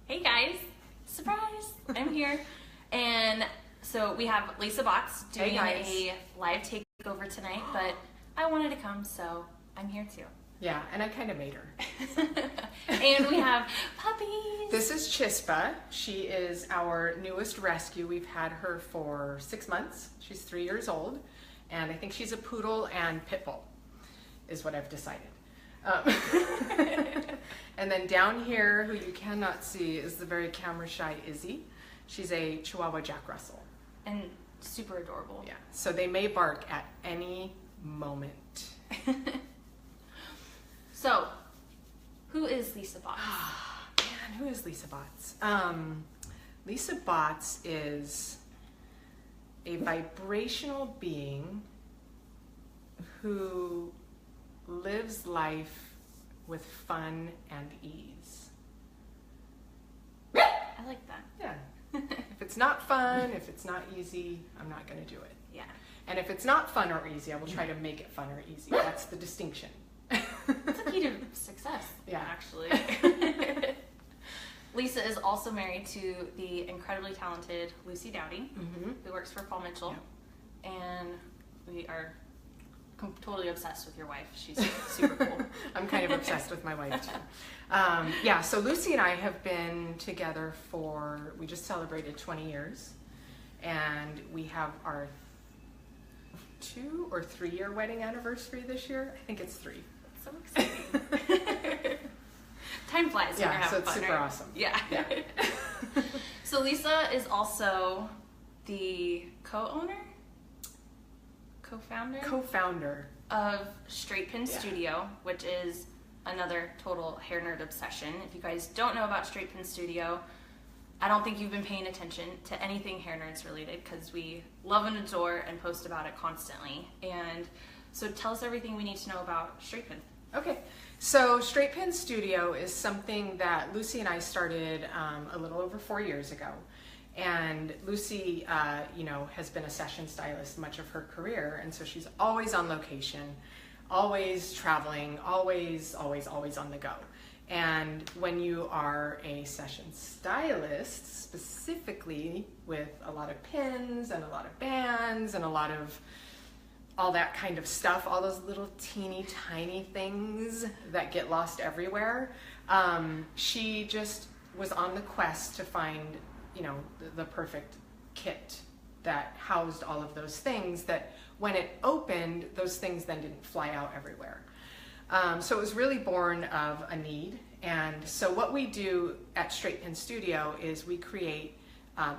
Hey guys, surprise, I'm here. And so we have Lisa Box doing a live takeover tonight, but I wanted to come, so I'm here too. Yeah, and I kind of made her. So. And we have puppies. This is Chispa. She is our newest rescue. We've had her for 6 months. She's 3 years old, and I think she's a poodle and pit bull, is what I've decided. And then down here, who you cannot see, is the very camera-shy Izzy. She's a Chihuahua Jack Russell. And super adorable. Yeah, so they may bark at any moment. So, who is Lisa Bots? Man, who is Lisa Bots? Lisa Bots is a vibrational being who lives life with fun and ease. I like that. Yeah. If it's not fun, if it's not easy, I'm not going to do it. Yeah. And if it's not fun or easy, I will try to make it fun or easy. That's the distinction. That's the key to success, yeah, actually. Lisa is also married to the incredibly talented Lucy Dowdy, who works for Paul Mitchell. Yeah. And we are totally obsessed with your wife. She's super cool. I'm kind of obsessed with my wife too. Yeah, so Lucy and I have been together for, we just celebrated 20 years. And we have our 2 or 3 year wedding anniversary this year. I think it's 3. That's so exciting. Time flies when you're having so it's fun, super right? awesome. Yeah. So Lisa is also the co-founder of Straight Pin Studio, which is another total hair nerd obsession. If you guys don't know about Straight Pin Studio, I don't think you've been paying attention to anything hair nerds related, because we love and adore and post about it constantly. And so tell us everything we need to know about Straight Pin. Okay, so Straight Pin Studio is something that Lucy and I started a little over 4 years ago. And Lucy, has been a session stylist much of her career, and so she's always on location, always traveling, always on the go. And when you are a session stylist, specifically with a lot of pins and a lot of bands and a lot of all that kind of stuff, all those little teeny tiny things that get lost everywhere, she just was on the quest to find the perfect kit that housed all of those things, that when it opened, those things then didn't fly out everywhere. So it was really born of a need. And so what we do at Straight Pin Studio is we create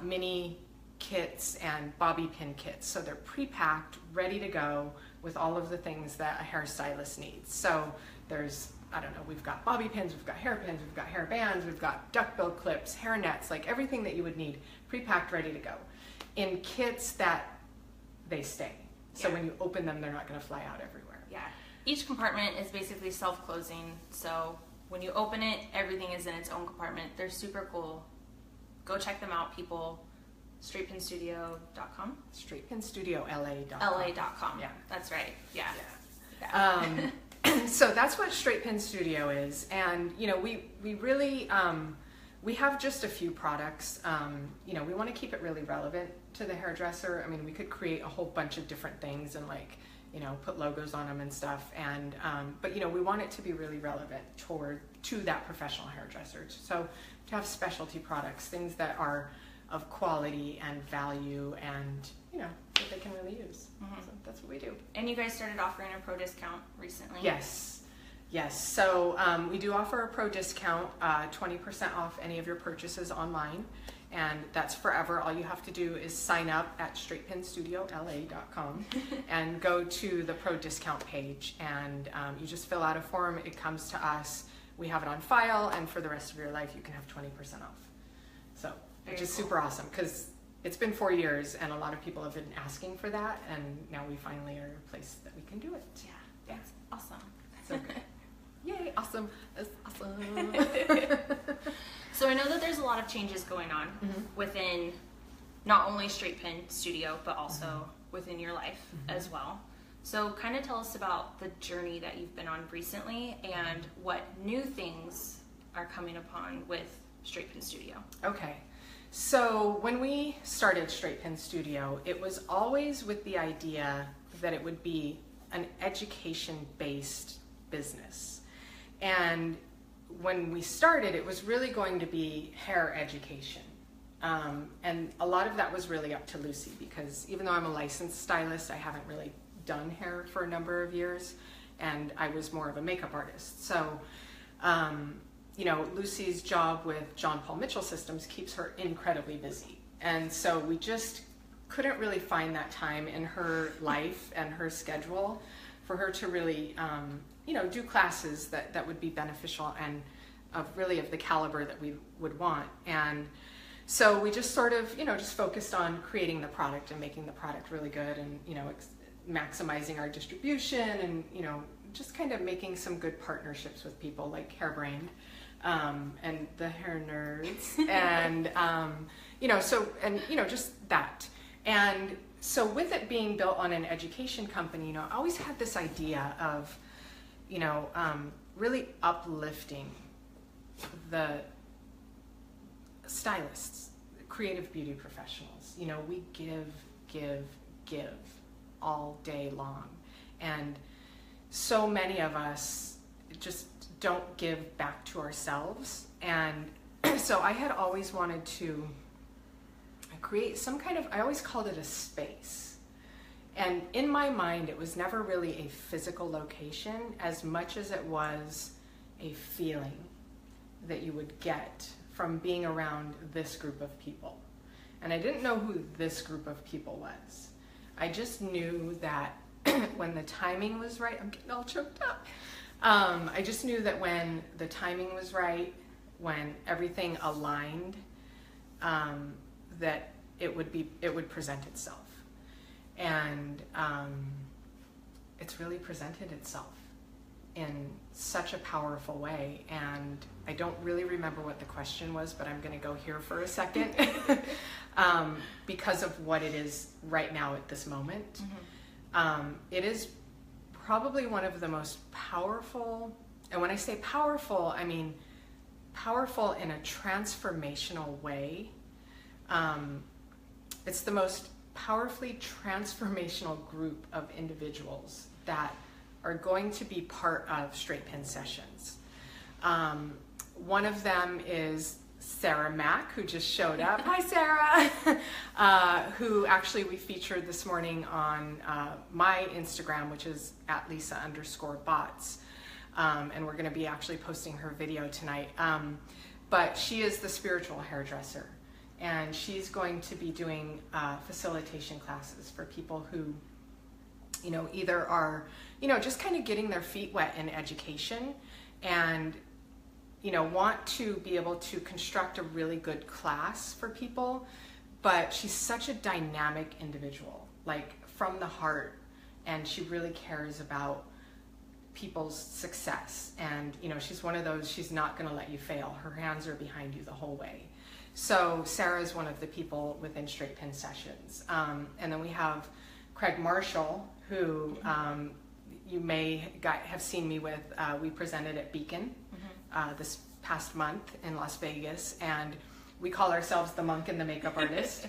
mini kits and bobby pin kits. So they're pre-packed, ready to go with all of the things that a hairstylist needs. So there's, we've got bobby pins, we've got hairpins, we've got hair bands, we've got duckbill clips, hair nets, like everything that you would need, pre-packed, ready to go. In kits that they stay. So when you open them, they're not gonna fly out everywhere. Yeah, each compartment is basically self-closing. So when you open it, everything is in its own compartment. They're super cool. Go check them out, people. StraightPinStudio.com? StraightPinStudioLA.com. LA.com. Yeah. That's right. Yeah. So that's what Straight Pin Studio is. And, we really, we have just a few products. We want to keep it really relevant to the hairdresser. I mean, we could create a whole bunch of different things and put logos on them and stuff. And, but we want it to be really relevant to that professional hairdresser. So to have specialty products, things that are of quality and value and, that they can really use. So that's what we do. And you guys started offering a pro discount recently. Yes. So we do offer a pro discount, 20% off any of your purchases online. And that's forever. All you have to do is sign up at StraightPinStudioLA.com and go to the pro discount page. And you just fill out a form. It comes to us. We have it on file. And for the rest of your life, you can have 20% off. So, which is super awesome, because it's been 4 years and a lot of people have been asking for that, and now we finally are a place that we can do it. Yeah, that's awesome. So good. Yay, awesome. That's awesome. So I know that there's a lot of changes going on within not only Straight Pin Studio, but also within your life as well. So kind of tell us about the journey that you've been on recently and what new things are coming upon with Straight Pin Studio? Okay. So when we started Straight Pin Studio, it was always with the idea that it would be an education-based business. And when we started, it was really going to be hair education. And a lot of that was really up to Lucy, because even though I'm a licensed stylist, I haven't really done hair for a number of years, and I was more of a makeup artist. So, you know, Lucy's job with John Paul Mitchell Systems keeps her incredibly busy. And so we just couldn't really find that time in her life and her schedule for her to really, you know, do classes that would be beneficial and of the caliber that we would want. And so we just sort of, you know, just focused on creating the product and making the product really good, and, you know, maximizing our distribution, and, you know, just kind of making some good partnerships with people like Hairbrained, and the Hair Nerds, and, you know, so, and, you know, just that. And so with it being built on an education company, you know, I always had this idea of, you know, really uplifting the stylists, creative beauty professionals. You know, we give all day long. And so many of us just don't give back to ourselves. And so I had always wanted to create some kind of, I always called it a space. And in my mind, it was never really a physical location as much as it was a feeling that you would get from being around this group of people. And I didn't know who this group of people was. I just knew that when the timing was right, I'm getting all choked up. I just knew that when the timing was right, when everything aligned, that it would present itself. And it's really presented itself in such a powerful way. And I don't really remember what the question was, but I'm going to go here for a second because of what it is right now at this moment. Mm-hmm. It is probably one of the most powerful, and when I say powerful, I mean powerful in a transformational way. It's the most powerfully transformational group of individuals that are going to be part of Straight Pin Sessions. One of them is Sarah Mack, who just showed up. Hi, Sarah! Who actually we featured this morning on my Instagram, which is @Lisa_bots. And we're going to be actually posting her video tonight. But she is the spiritual hairdresser. And she's going to be doing facilitation classes for people who, you know, either are, you know, just kind of getting their feet wet in education and, you know, want to be able to construct a really good class for people. But she's such a dynamic individual, like from the heart, and she really cares about people's success. And, you know, she's one of those, she's not going to let you fail. Her hands are behind you the whole way. So Sarah is one of the people within Straight Pin Sessions. And then we have Craig Marshall, who you may have seen me with. We presented at Beacon this past month in Las Vegas, and we call ourselves the monk and the makeup artist.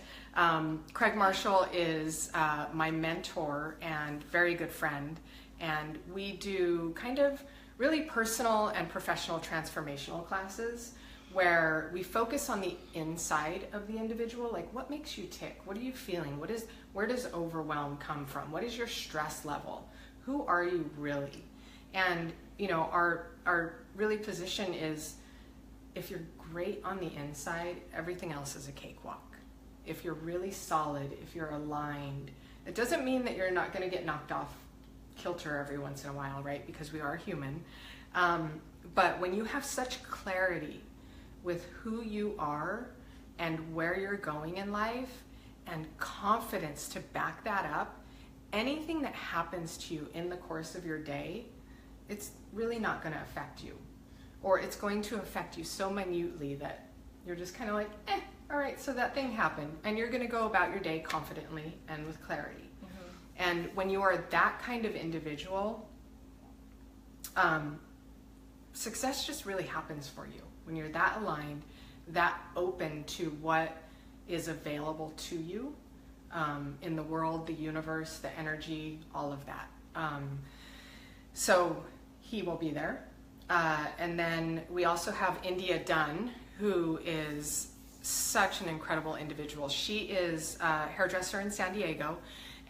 Craig Marshall is my mentor and very good friend, and we do kind of really personal and professional transformational classes where we focus on the inside of the individual, like what makes you tick? What are you feeling? Where does overwhelm come from? What is your stress level? Who are you really? And, you know, our really position is, if you're great on the inside, everything else is a cakewalk. If you're really solid, if you're aligned, it doesn't mean that you're not going to get knocked off kilter every once in a while, right? Because we are human. But when you have such clarity with who you are and where you're going in life, and confidence to back that up, anything that happens to you in the course of your day, it's really not going to affect you. Or it's going to affect you so minutely that you're just kind of like, all right, so that thing happened. And you're going to go about your day confidently and with clarity. Mm-hmm. And when you are that kind of individual, success just really happens for you. When you're that aligned, that open to what is available to you in the world, the universe, the energy, all of that. So he will be there. And then we also have India Dunn, who is such an incredible individual. She is a hairdresser in San Diego,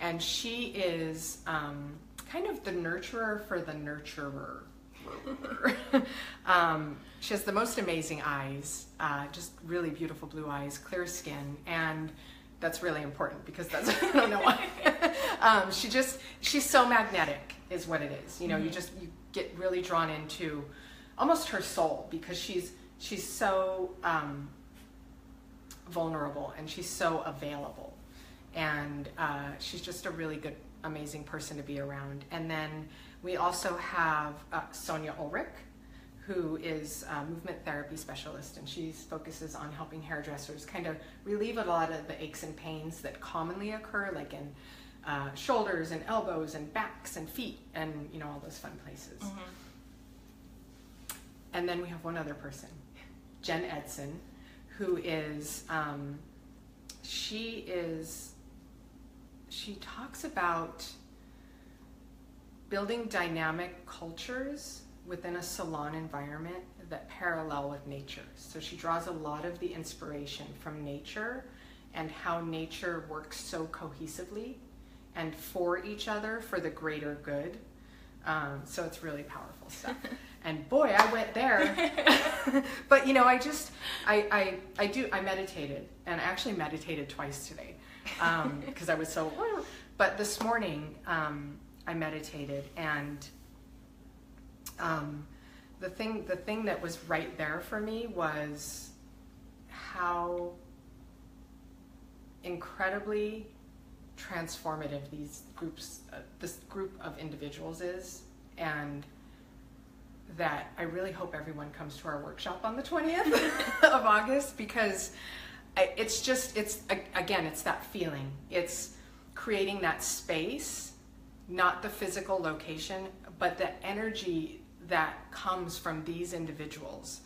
and she is kind of the nurturer for the nurturer. She has the most amazing eyes, just really beautiful blue eyes, clear skin, and that's really important because that's, I don't know why. She's so magnetic is what it is. You know, you get really drawn into almost her soul because she's so vulnerable and she's so available. And she's just a really good, amazing person to be around. And then we also have Sonia Ulrich, who is a movement therapy specialist, and she focuses on helping hairdressers kind of relieve a lot of the aches and pains that commonly occur, like in shoulders and elbows and backs and feet and, you know, all those fun places. Mm-hmm. And then we have one other person, Jen Edson, who is, she talks about building dynamic cultures within a salon environment that parallel with nature. So she draws a lot of the inspiration from nature and how nature works so cohesively and for each other for the greater good. So it's really powerful stuff. And boy, I went there. But you know, I meditated, and I actually meditated twice today because I was so, but this morning I meditated, and the thing that was right there for me was how incredibly transformative this group of individuals is, and that I really hope everyone comes to our workshop on the 20th of August, because it's that feeling. It's creating that space, not the physical location, but the energy that comes from these individuals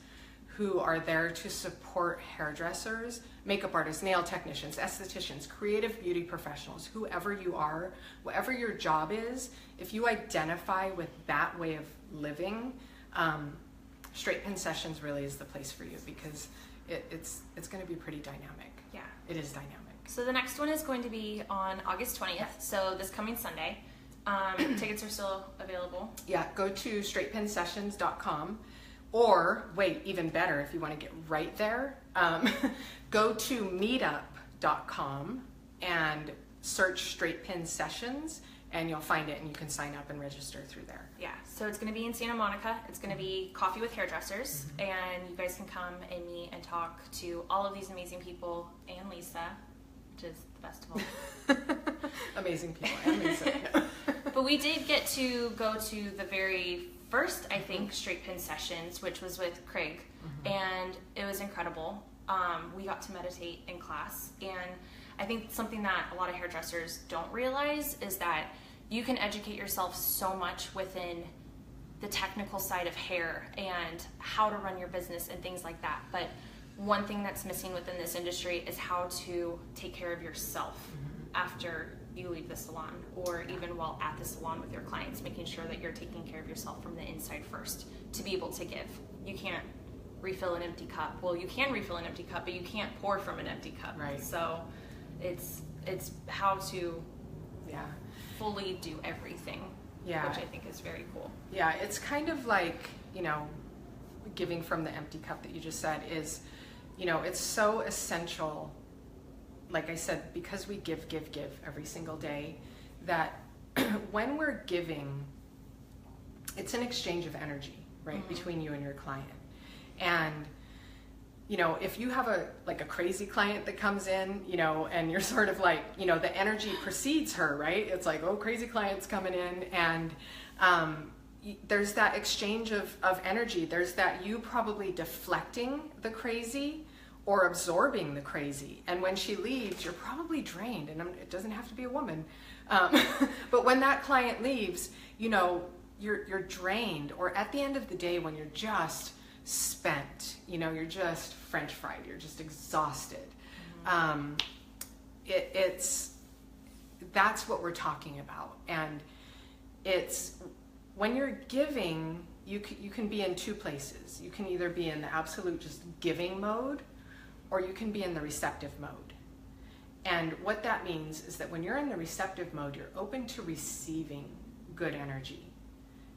who are there to support hairdressers, makeup artists, nail technicians, estheticians, creative beauty professionals, whoever you are, whatever your job is. If you identify with that way of living, Straight Pin Sessions really is the place for you, because it's going to be pretty dynamic. Yeah, it is dynamic. So the next one is going to be on August 20th, so this coming Sunday. Tickets are still available. Yeah, go to straightpinsessions.com, or wait, even better, if you want to get right there, go to meetup.com and search Straight Pin Sessions, and you'll find it, and you can sign up and register through there. Yeah, so it's going to be in Santa Monica. It's going to be Coffee with Hairdressers, and you guys can come and meet and talk to all of these amazing people, and Lisa, which is the best of all. Amazing people, and Lisa. But we did get to go to the very first, I think, Straight Pin Sessions, which was with Craig, and it was incredible. We got to meditate in class, and I think something that a lot of hairdressers don't realize is that you can educate yourself so much within the technical side of hair and how to run your business and things like that. But one thing that's missing within this industry is how to take care of yourself after you leave the salon, or even while at the salon with your clients, making sure that you're taking care of yourself from the inside first to be able to give. You can't refill an empty cup. Well, you can refill an empty cup, but you can't pour from an empty cup. Right. So it's how to fully do everything, which I think is very cool. Yeah, it's kind of like, you know, giving from the empty cup that you just said is, you know, it's so essential, like I said, because we give every single day, that when we're giving, it's an exchange of energy, right, between you and your client. And you know, if you have a crazy client that comes in, you know, and you're sort of like, you know, the energy precedes her, right? It's like, oh, crazy client's coming in, and there's that exchange of energy. There's that you probably deflecting the crazy or absorbing the crazy. And when she leaves, you're probably drained, and it doesn't have to be a woman. But when that client leaves, you know, you're drained, or at the end of the day when you're just spent, you're just French fried, you're just exhausted. That's what we're talking about. And it's when you're giving, you can be in two places. You can either be in the absolute just giving mode, or you can be in the receptive mode. And what that means is that when you're in the receptive mode, you're open to receiving good energy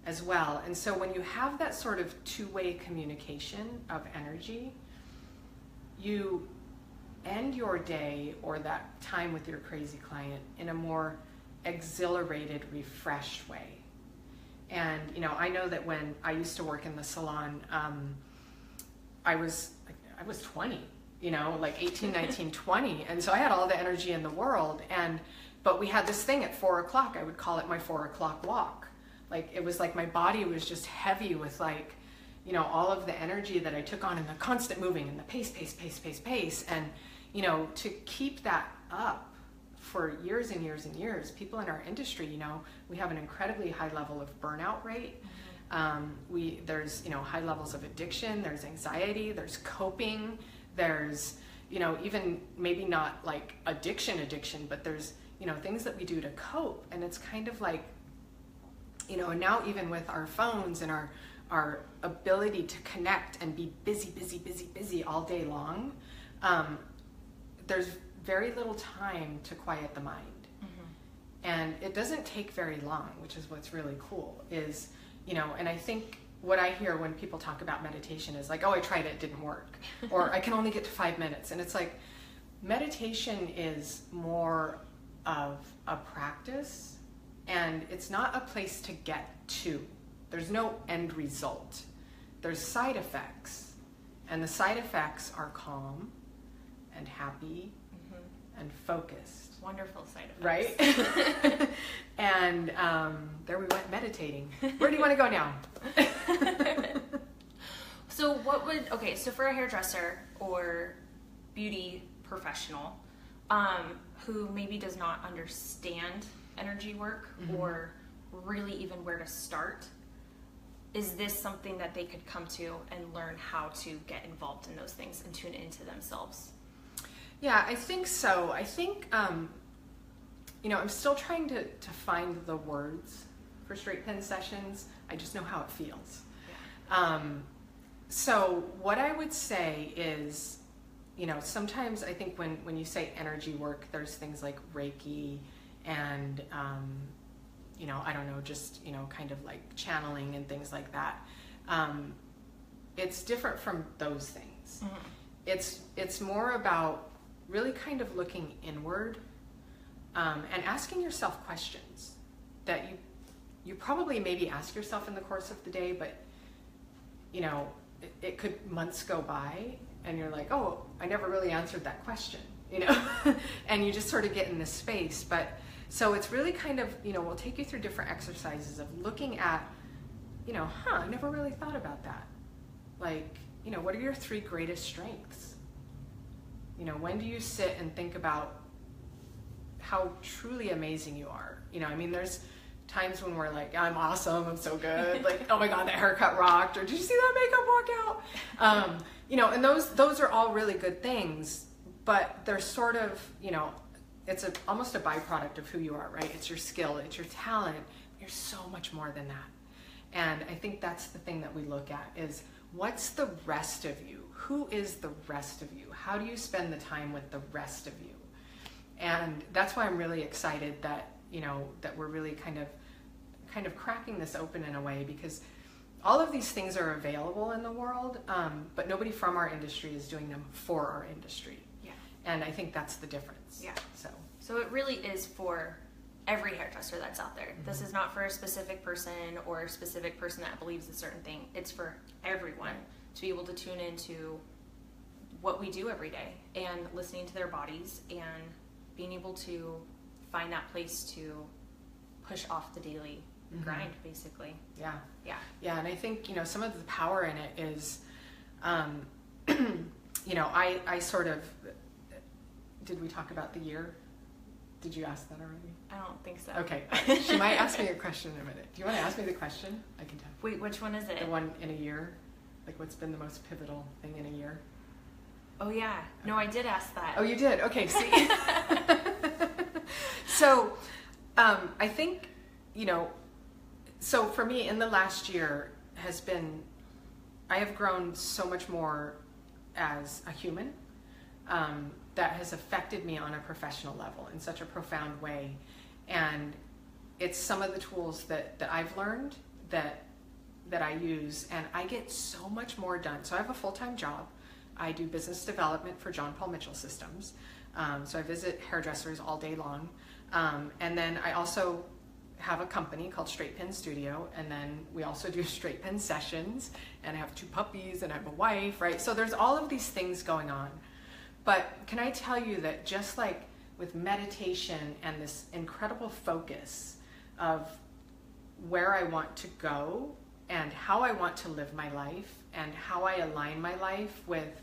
as well. And so when you have that sort of two-way communication of energy, you end your day or that time with your crazy client in a more exhilarated, refreshed way. And, I know that when I used to work in the salon, I was 20, like 18, 19, 20. And so I had all the energy in the world. But we had this thing at 4 o'clock. I would call it my 4 o'clock walk. Like, it was like my body was just heavy with all of the energy that I took on and the constant moving and the pace. And, to keep that up for years and years and years, people in our industry, we have an incredibly high level of burnout rate. There's, high levels of addiction, there's anxiety, there's coping, there's, even maybe not like addiction, but there's, things that we do to cope. And it's kind of like, and now even with our phones and our ability to connect and be busy all day long, there's very little time to quiet the mind. And it doesn't take very long, which is what's really cool is, and I think what I hear when people talk about meditation is like, oh, I tried it, it didn't work. Or I can only get to 5 minutes. And it's like, meditation is more of a practice, and it's not a place to get to. There's no end result. There's side effects. And the side effects are calm and happy and focused. Wonderful side effects. Right? And there we went meditating. Where do you want to go now? So so for a hairdresser or beauty professional who maybe does not understand energy work or really even where to start, is this something that they could come to and learn how to get involved in those things and tune into themselves? Yeah, I think so. I think, I'm still trying to find the words for straight pin sessions. I just know how it feels. Yeah. So what I would say is, sometimes I think when you say energy work, there's things like Reiki and, I don't know, just, kind of like channeling and things like that. It's different from those things. It's more about really kind of looking inward and asking yourself questions that you probably maybe ask yourself in the course of the day, but it could months go by and you're like, oh, I never really answered that question, and you just sort of get in this space. But so it's really kind of, we'll take you through different exercises of looking at, I never really thought about that. Like, what are your 3 greatest strengths? When do you sit and think about how truly amazing you are? There's times when we're like, I'm awesome, I'm so good. Like, oh my God, that haircut rocked. Or did you see that makeup walk out? And those are all really good things, but they're sort of, it's almost a byproduct of who you are, right? It's your skill, it's your talent. You're so much more than that. And I think that's the thing that we look at is, what's the rest of you? Who is the rest of you? How do you spend the time with the rest of you? And that's why I'm really excited that, that we're really kind of cracking this open in a way, because all of these things are available in the world, but nobody from our industry is doing them for our industry. Yeah. And I think that's the difference. Yeah. So it really is for every hairdresser that's out there. This is not for a specific person or a specific person that believes a certain thing. It's for everyone to be able to tune into what we do every day and listening to their bodies and being able to find that place to push off the daily grind, basically. Yeah. Yeah. And I think, some of the power in it is, I sort of, did we talk about the year? Did you ask that already? I don't think so. Okay. She might ask me a question in a minute. Do you want to ask me the question? I can tell. Wait, which one is it? The one in a year. Like, what's been the most pivotal thing in a year? Oh yeah. No, I did ask that. Oh, you did? Okay, see? So, I think, so for me in the last year has been, I have grown so much more as a human, that has affected me on a professional level in such a profound way. And it's some of the tools that I've learned that I use, and I get so much more done. So I have a full-time job. I do business development for John Paul Mitchell Systems. So I visit hairdressers all day long. And then I also have a company called Straight Pin Studio, and then we also do straight pin sessions, and I have 2 puppies, and I have a wife, right? So there's all of these things going on. But can I tell you that just like with meditation and this incredible focus of where I want to go and how I want to live my life and how I align my life with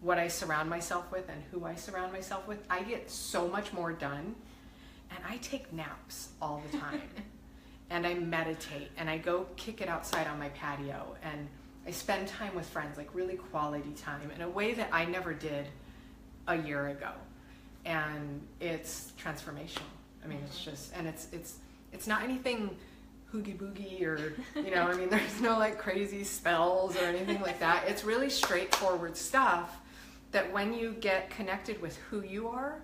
what I surround myself with and who I surround myself with, I get so much more done. And I take naps all the time. And I meditate, and I go kick it outside on my patio, and I spend time with friends, like really quality time, in a way that I never did a year ago. And it's transformational. I mean, it's just, and it's not anything hoogie boogie or, I mean, there's no like crazy spells or anything like that. It's really straightforward stuff that when you get connected with who you are,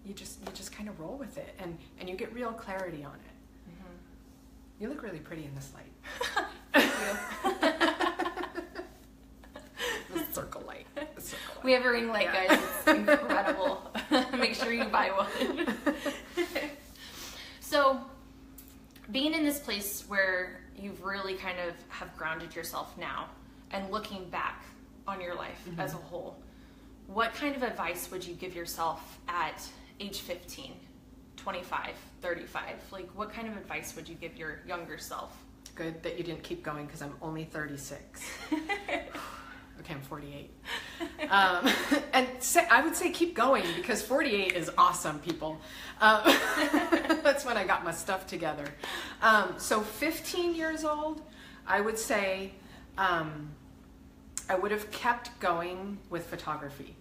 you just kind of roll with it, and you get real clarity on it. Mm-hmm. You look really pretty in this light. Thank you. The circle light. We have a ring light, guys. It's incredible. Make sure you buy one. So, being in this place where you've really kind of have grounded yourself now, and looking back on your life mm-hmm. as a whole, what kind of advice would you give yourself at age 15, 25, 35? Like, what kind of advice would you give your younger self? Good that you didn't keep going, because I'm only 36. Okay, I'm 48. I would say keep going, because 48 is awesome, people. That's when I got my stuff together. So 15 years old, I would say I would have kept going with photography.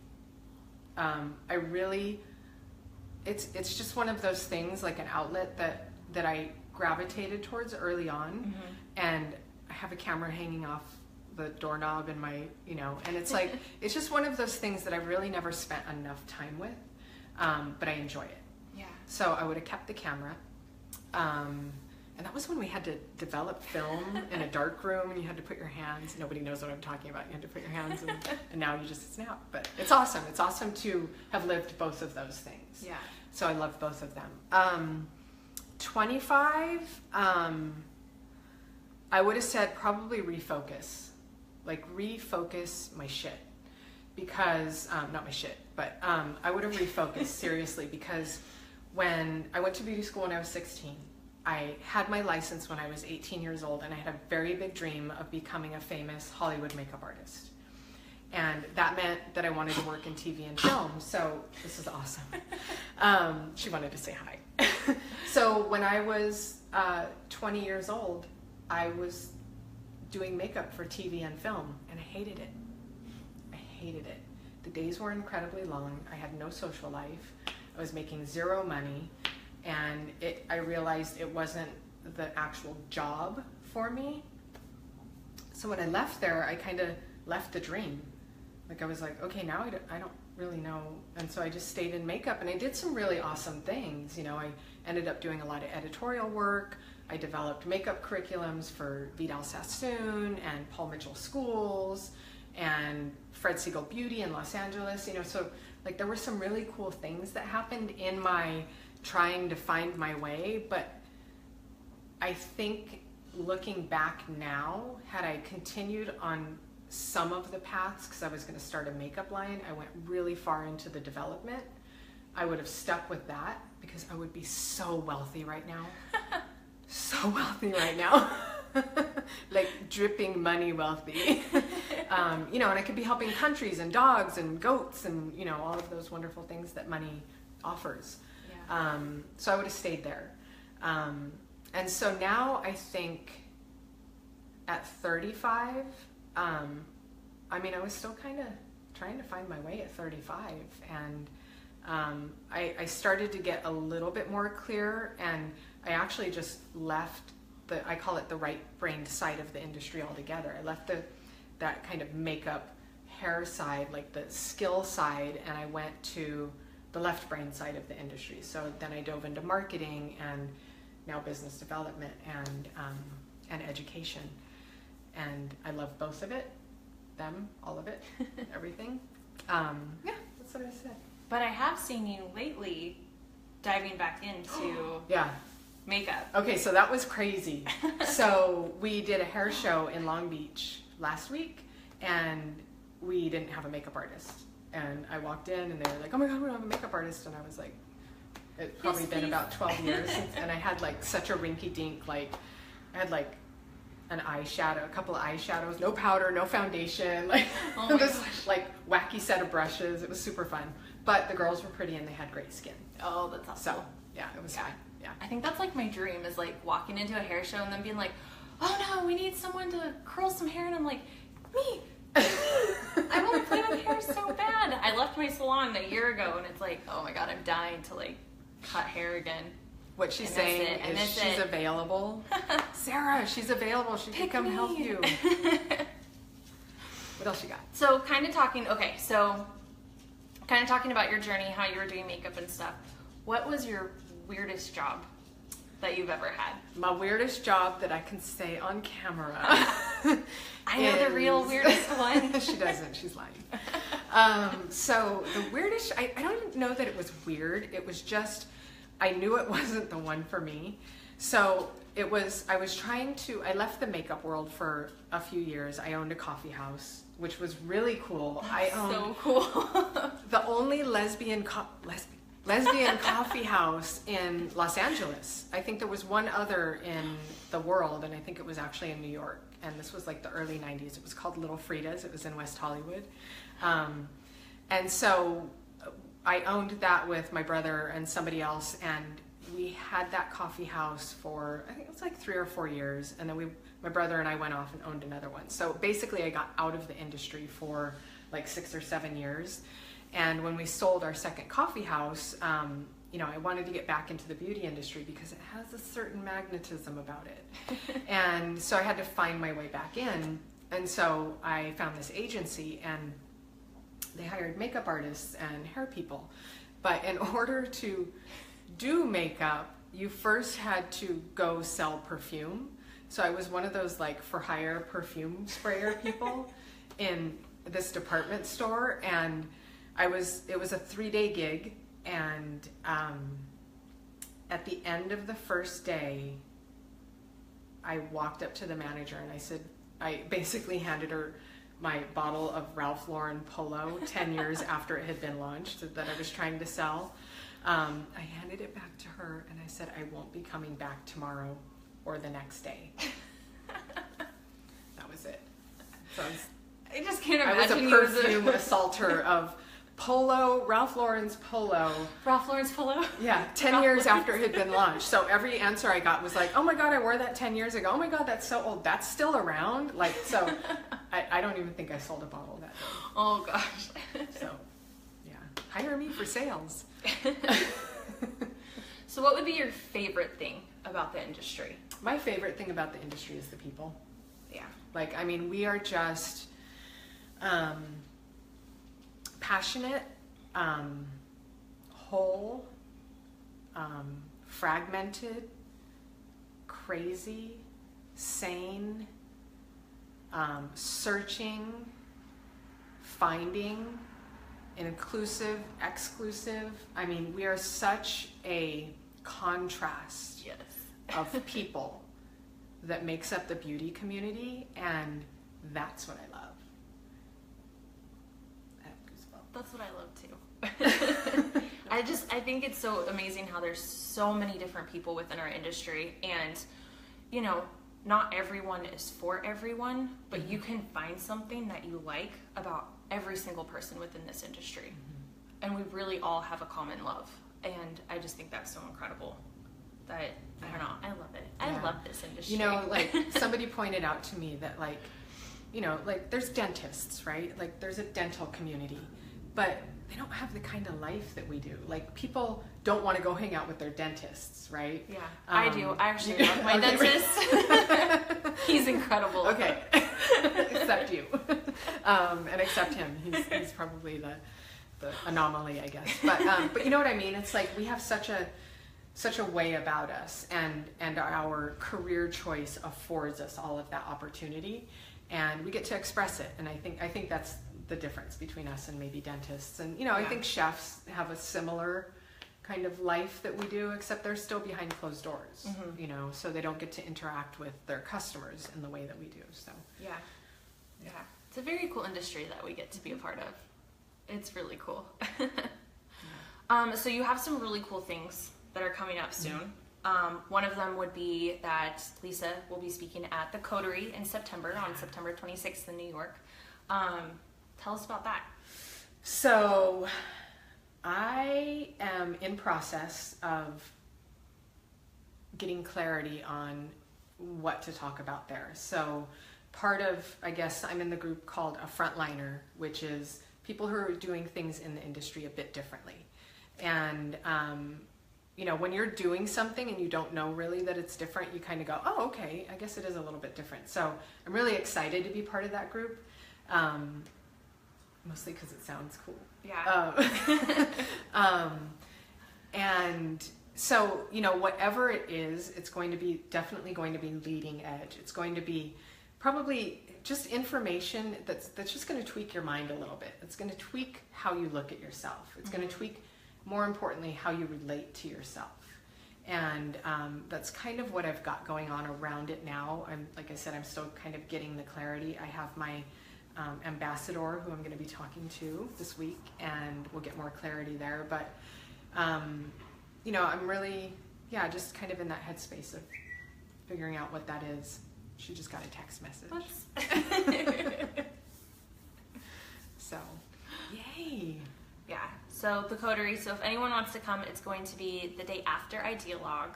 I really, it's just one of those things, like an outlet that I gravitated towards early on. Mm-hmm. And I have a camera hanging off the doorknob in my, and it's like, it's just one of those things that I've really never spent enough time with, but I enjoy it. Yeah. So I would have kept the camera. And that was when we had to develop film in a dark room, and you had to put your hands, nobody knows what I'm talking about, you had to put your hands, and now you just snap. But it's awesome. It's awesome to have lived both of those things. Yeah. So I love both of them. 25, I would have said probably refocus. Like, refocus my shit. Because, not my shit, but I would have refocused seriously, because when I went to beauty school when I was 16, I had my license when I was 18 years old, and I had a very big dream of becoming a famous Hollywood makeup artist. And that meant that I wanted to work in TV and film, so this is awesome. She wanted to say hi. So when I was 20 years old, I was doing makeup for TV and film, and I hated it. I hated it. The days were incredibly long. I had no social life. I was making zero money. And I realized it wasn't the actual job for me. So when I left there, I kind of left the dream. Like, I was like, okay, now I don't really know. And so I just stayed in makeup, and I did some really awesome things. I ended up doing a lot of editorial work. I developed makeup curriculums for Vidal Sassoon and Paul Mitchell Schools and Fred Siegel Beauty in Los Angeles. So like, there were some really cool things that happened in my trying to find my way. But I think looking back now, had I continued on some of the paths, because I was going to start a makeup line, I went really far into the development. I would have stuck with that, because I would be so wealthy right now. So wealthy right now. Like, dripping money wealthy. And I could be helping countries and dogs and goats and, all of those wonderful things that money offers. Yeah. So I would have stayed there. And so now I think at 35, I mean, I was still kind of trying to find my way at 35, and I started to get a little bit more clear, and I actually just left I call it the right-brained side of the industry altogether. I left that kind of makeup, hair side, like the skill side, and I went to the left-brain side of the industry. So then I dove into marketing and now business development and education, and I love both of it, all of it, everything. Yeah, that's what I said. But I have seen you lately diving back into yeah. makeup. Okay, so that was crazy. So we did a hair show in Long Beach last week, and we didn't have a makeup artist. And I walked in, and they were like, "Oh my God, we don't have a makeup artist." And I was like, "It's probably been about 12 years." And I had like such a rinky-dink, like I had like an eyeshadow, a couple of eyeshadows, no powder, no foundation, like this like wacky set of brushes. It was super fun. But the girls were pretty, and they had great skin. Oh, that's awesome. So yeah, it was fun. Yeah. I think that's like my dream, is like walking into a hair show and then being like, "Oh no, we need someone to curl some hair," and I'm like, "Me." I want to play with hair so bad. I left my salon a year ago, and it's like, oh my God, I'm dying to like cut hair again. What she's saying is she's available. Sarah, she's available. She can come help you. What else you got? So kind of talking about your journey, how you were doing makeup and stuff. What was your weirdest job that you've ever had? My weirdest job that I can say on camera. I know the real weirdest one. She doesn't. She's lying. So the weirdest, I don't even know that it was weird. It was just, I knew it wasn't the one for me. So I left the makeup world for a few years. I owned a coffee house, which was really cool. So cool. The only lesbian coffee house in Los Angeles. I think there was one other in the world, and I think it was actually in New York. And this was like the early 90s. It was called Little Frida's. It was in West Hollywood. And so I owned that with my brother and somebody else, and we had that coffee house for, I think it was like 3 or 4 years. And then my brother and I went off and owned another one. So basically I got out of the industry for like 6 or 7 years. And when we sold our second coffee house, I wanted to get back into the beauty industry because it has a certain magnetism about it. And so I had to find my way back in. And so I found this agency, and they hired makeup artists and hair people. But in order to do makeup, you first had to go sell perfume. So I was one of those like for hire perfume sprayer people in this department store, and it was a 3-day gig, and at the end of the first day, I walked up to the manager and I basically handed her my bottle of Ralph Lauren Polo 10 years after it had been launched that I was trying to sell. I handed it back to her and I said, "I won't be coming back tomorrow or the next day." That was it. So I just can't imagine. I was a perfume assaulter of Polo, Ralph Lauren's Polo. Ralph Lauren's Polo? Yeah, 10 years after it had been launched. So every answer I got was like, "Oh my God, I wore that 10 years ago. Oh my God, that's so old. That's still around." Like, so I don't even think I sold a bottle that day. Oh gosh. So, yeah. Hire me for sales. So what would be your favorite thing about the industry? My favorite thing about the industry is the people. Yeah. Like, I mean, we are just passionate, whole, fragmented, crazy, sane, searching, finding, inclusive, exclusive. I mean, we are such a contrast of people that makes up the beauty community, and that's what I love. I have goosebumps. That's what I love too. I think it's so amazing how there's so many different people within our industry, and not everyone is for everyone, but you can find something that you like about every single person within this industry. And we really all have a common love, and I just think that's so incredible. that, I don't know, I love it. I love this industry. You know, like somebody pointed out to me that like, you know, like there's dentists, right? Like there's a dental community, but they don't have the kind of life that we do. Like people don't want to go hang out with their dentists, right? Yeah, I do. I actually love my dentist. He's incredible. Okay, except you, and except him. He's probably the anomaly, I guess. But you know what I mean? It's like we have such a way about us, and our career choice affords us all of that opportunity, and we get to express it. And I think that's the difference between us and maybe dentists. And you know, I think chefs have a similar kind of life that we do, except they're still behind closed doors. Mm-hmm. You know, so they don't get to interact with their customers in the way that we do. So yeah, it's a very cool industry that we get to be a part of. It's really cool. So you have some really cool things that are coming up soon. One of them would be that Lisa will be speaking at the Coterie in September, on September 26th in New York. Tell us about that. So I am in process of getting clarity on what to talk about there. So part of, I guess, I'm in the group called a frontliner, which is people who are doing things in the industry a bit differently. And, you know, when you're doing something and you don't know really that it's different, you kind of go, oh, okay, I guess it is a little bit different. So I'm really excited to be part of that group, mostly because it sounds cool. Yeah. And so, you know, whatever it is, it's going to be definitely going to be leading edge. It's going to be probably just information that's just going to tweak your mind a little bit. It's going to tweak how you look at yourself. It's going to tweak, more importantly, how you relate to yourself. And that's kind of what I've got going on around it now. Like I said, I'm still kind of getting the clarity. I have my ambassador who I'm going to be talking to this week, and we'll get more clarity there. But, you know, I'm really, just kind of in that headspace of figuring out what that is. She just got a text message. So, yay. Yeah, so the Coterie, so if anyone wants to come, it's going to be the day after Idealog.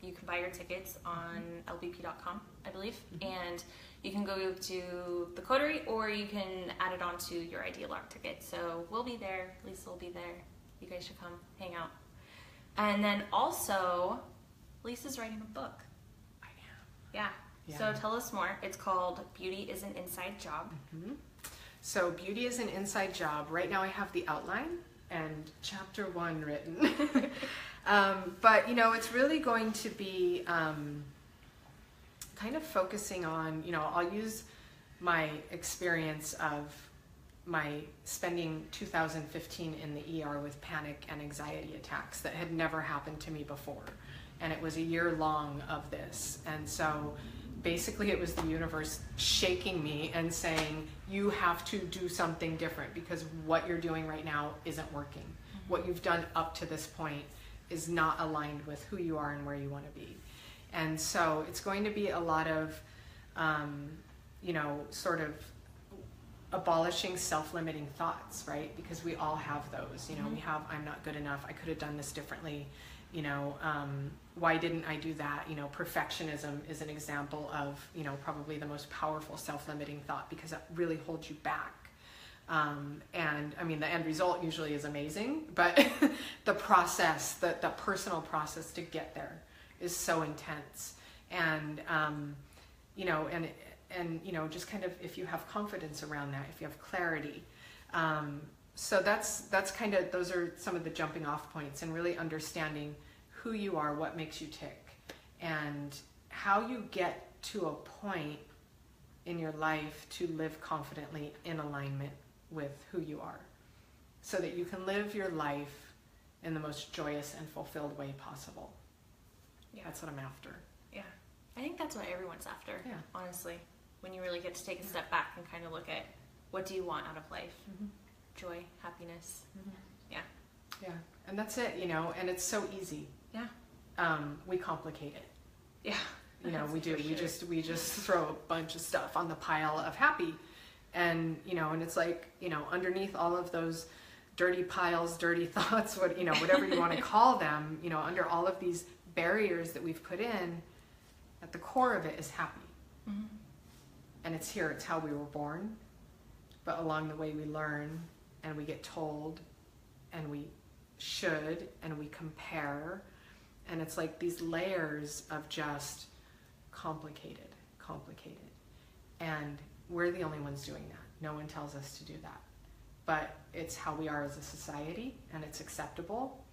You can buy your tickets on lbp.com, I believe, and you can go to the Coterie, or you can add it onto your Idealog ticket. So we'll be there, Lisa will be there. You guys should come hang out. And then also, Lisa's writing a book. I am. Yeah. So tell us more. It's called Beauty is an Inside Job. Mm-hmm. So Beauty is an Inside Job. Right now I have the outline and chapter 1 written. But, you know, it's really going to be kind of focusing on, you know, I'll use my experience of my spending 2015 in the ER with panic and anxiety attacks that had never happened to me before. And it was a year long of this. And so basically it was the universe shaking me and saying, you have to do something different because what you're doing right now isn't working. Mm-hmm. What you've done up to this point is not aligned with who you are and where you want to be. And so it's going to be a lot of, you know, sort of abolishing self-limiting thoughts, right? Because we all have those, you know, we have, I'm not good enough, I could have done this differently, you know, why didn't I do that? You know, perfectionism is an example of, you know, probably the most powerful self-limiting thought because that really holds you back. And I mean, the end result usually is amazing, but the process, the personal process to get there is so intense. And, you know, and, you know, just kind of, if you have confidence around that, if you have clarity, so that's kind of, those are some of the jumping off points, and really understanding who you are, what makes you tick, and how you get to a point in your life to live confidently in alignment with who you are, so that you can live your life in the most joyous and fulfilled way possible. Yeah, that's what I'm after. Yeah, I think that's what everyone's after, honestly, when you really get to take a step back and kind of look at what do you want out of life. Mm-hmm. Joy, happiness. Mm-hmm. Yeah, and that's it, you know, and it's so easy. Yeah. We complicate it. Yeah. You know, we do. Sure. We just throw a bunch of stuff on the pile of happy, and you know, and it's like, you know, underneath all of those dirty piles, dirty thoughts, what, you know, whatever you want to call them, you know, under all of these barriers that we've put in, at the core of it is happy. Mm-hmm. And it's here, it's how we were born. But along the way we learn and we get told and we should and we compare. And it's like these layers of just complicated. And we're the only ones doing that. No one tells us to do that. But it's how we are as a society, and it's acceptable.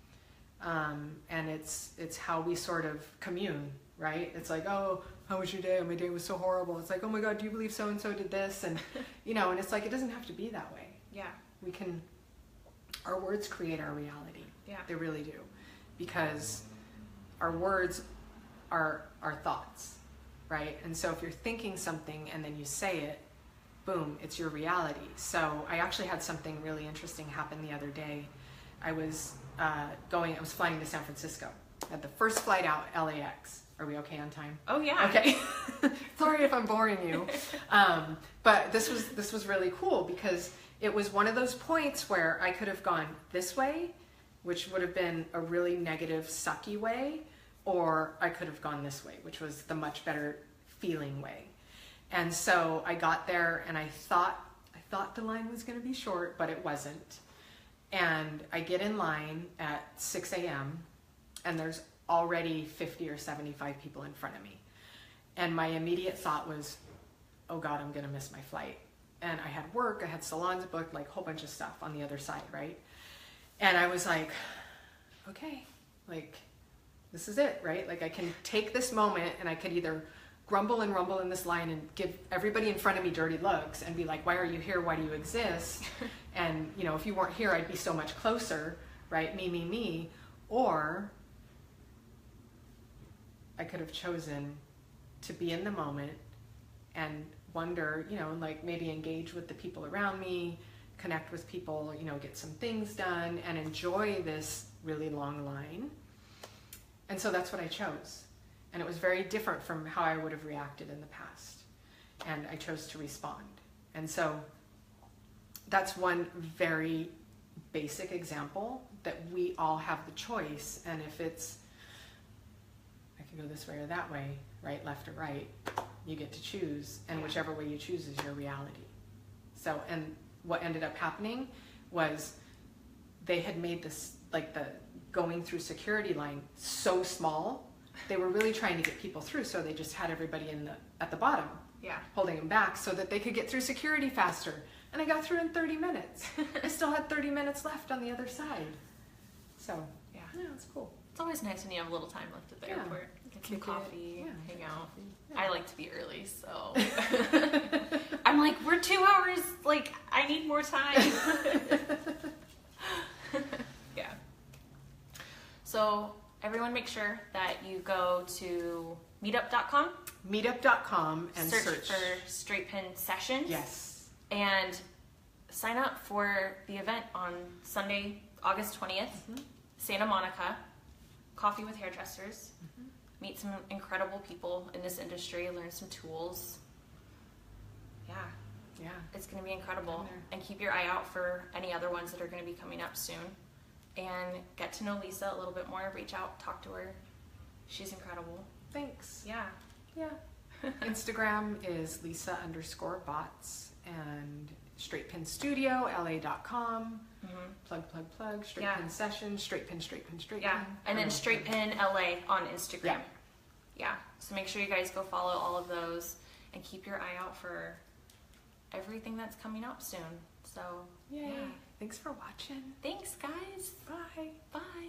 And it's how we sort of commune, right? It's like, oh, how was your day? Oh, my day was so horrible. It's like, oh my God, do you believe so-and-so did this? And, you know, and it's like, it doesn't have to be that way. Yeah. Our words create our reality. Yeah. They really do. Because our words are our thoughts, right? And so if you're thinking something and then you say it, boom, it's your reality. So I actually had something really interesting happen the other day. I was flying to San Francisco. I had the first flight out, LAX. Are we okay on time? Oh yeah. Okay. Sorry if I'm boring you. But this was really cool because it was one of those points where I could have gone this way, which would have been a really negative, sucky way, or I could have gone this way, which was the much better feeling way. And so I got there and I thought the line was going to be short, but it wasn't. And I get in line at 6 a.m. and there's already 50 or 75 people in front of me. And my immediate thought was, oh God, I'm going to miss my flight. And I had work, I had salons booked, like a whole bunch of stuff on the other side, right? And I was like, okay, like this is it, right? Like I can take this moment and I could either grumble and rumble in this line and give everybody in front of me dirty looks and be like, why are you here? Why do you exist? And, you know, if you weren't here, I'd be so much closer, right? Me. Or I could have chosen to be in the moment and wonder, you know, like maybe engage with the people around me, connect with people, you know, get some things done and enjoy this really long line. And so that's what I chose. And it was very different from how I would have reacted in the past. And I chose to respond. And so that's one very basic example that we all have the choice. And if it's, I can go this way or that way, right, left or right, you get to choose. And whichever way you choose is your reality. So, and what ended up happening was they had made this, like the going through security line so small. They were really trying to get people through, so they just had everybody at the bottom, holding them back so that they could get through security faster. And I got through in 30 minutes. I still had 30 minutes left on the other side. So, yeah, it's cool. It's always nice when you have a little time left at the airport. Get some coffee, hang out. Yeah. I like to be early, so I'm like, we're 2 hours, like, I need more time. Yeah. So, everyone make sure that you go to meetup.com. Meetup.com and search for Straight Pin Sessions. Yes. And sign up for the event on Sunday, August 20th, Santa Monica. Coffee with hairdressers. Meet some incredible people in this industry, learn some tools. Yeah, it's going to be incredible. And keep your eye out for any other ones that are going to be coming up soon. And get to know Lisa a little bit more. Reach out, talk to her. She's incredible. Thanks. Yeah. Instagram is Lisa_bots and Straight Pin Studio, LA.com. Plug. Straight Pin Session, Straight Pin. Yeah, and then Straight Pin LA on Instagram. Yeah. So make sure you guys go follow all of those and keep your eye out for everything that's coming up soon. So, Yay. Thanks for watching. Thanks, guys. Bye. Bye.